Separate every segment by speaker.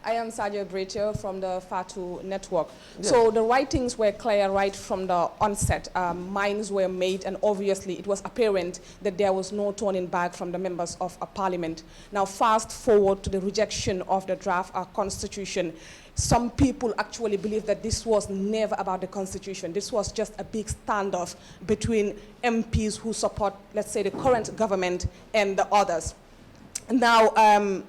Speaker 1: I am Sadio Bretio from the Fatu Network.
Speaker 2: Yes.
Speaker 1: So the writings were clear right from the onset. Minds were made, and obviously it was apparent that there was no turning back from the members of a parliament. Now fast forward to the rejection of the draft constitution. Some people actually believe that this was never about the constitution. This was just a big standoff between MPs who support, let's say, the current government and the others. Now,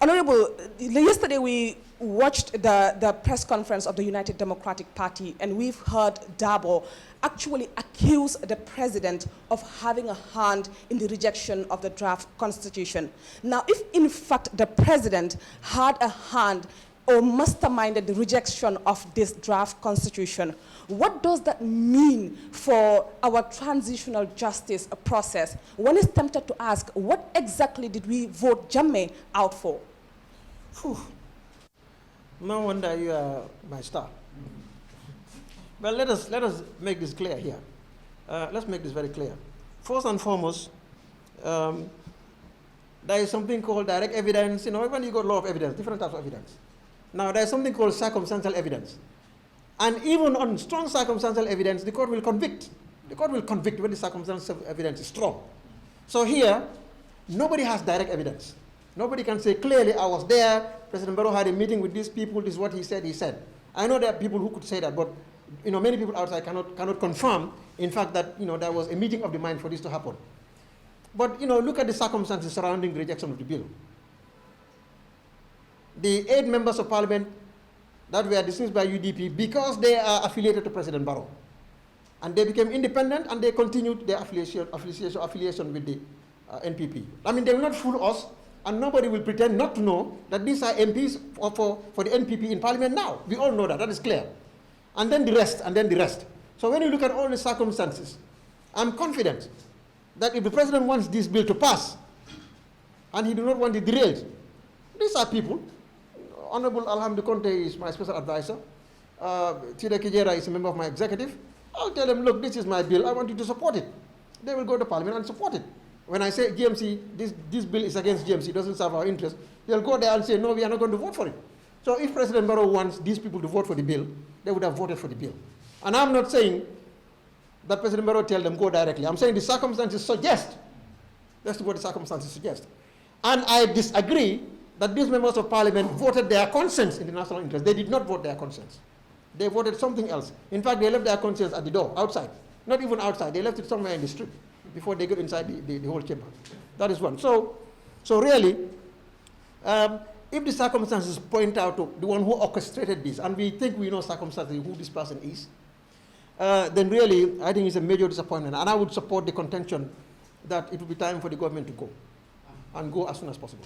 Speaker 1: Honorable, yesterday we watched the press conference of the United Democratic Party, and we've heard Barrow actually accuse the president of having a hand in the rejection of the draft constitution. Now, if in fact the president had a hand or masterminded the rejection of this draft constitution, what does that mean for our transitional justice process? One is tempted to ask, what exactly did we vote Jammeh out for?
Speaker 2: Whew. No wonder you are my star. Well, let us make this clear here. Let's make this very clear. First and foremost, there is something called direct evidence. You know, when you got a lot of evidence, different types of evidence. Now, there is something called circumstantial evidence. And even on strong circumstantial evidence, the court will convict. The court will convict when the circumstantial evidence is strong. So here, nobody has direct evidence. Nobody can say, clearly, I was there, President Barrow had a meeting with these people, this is what he said. I know there are people who could say that, but you know, many people outside cannot confirm, in fact, that you know, there was a meeting of the mind for this to happen. But you know, look at the circumstances surrounding the rejection of the bill. The 8 members of parliament that were dismissed by UDP because they are affiliated to President Barrow. And they became independent and they continued their affiliation with the NPP. I mean, they will not fool us, and nobody will pretend not to know that these are MPs for the NPP in parliament now. We all know that, that is clear. And then the rest, and then the rest. So when you look at all the circumstances, I'm confident that if the president wants this bill to pass, and he do not want it derailed, these are people. Honorable Alhamdu Conte is my special advisor. Tida Kijera is a member of my executive. I'll tell them, look, this is my bill. I want you to support it. They will go to parliament and support it. When I say GMC, this bill is against GMC, doesn't serve our interest, they'll go there and say, no, we are not going to vote for it. So if President Barrow wants these people to vote for the bill, they would have voted for the bill. And I'm not saying that President Barrow tell them go directly. I'm saying the circumstances suggest. That's what the circumstances suggest. And I disagree that these members of parliament voted their conscience in the national interest. They did not vote their conscience. They voted something else. In fact, they left their conscience at the door, outside. Not even outside. They left it somewhere in the street before they got inside the whole chamber. That is one. So really, if the circumstances point out to the one who orchestrated this, and we think we know circumstances who this person is, then really, I think it's a major disappointment. And I would support the contention that it will be time for the government to go, and go as soon as possible.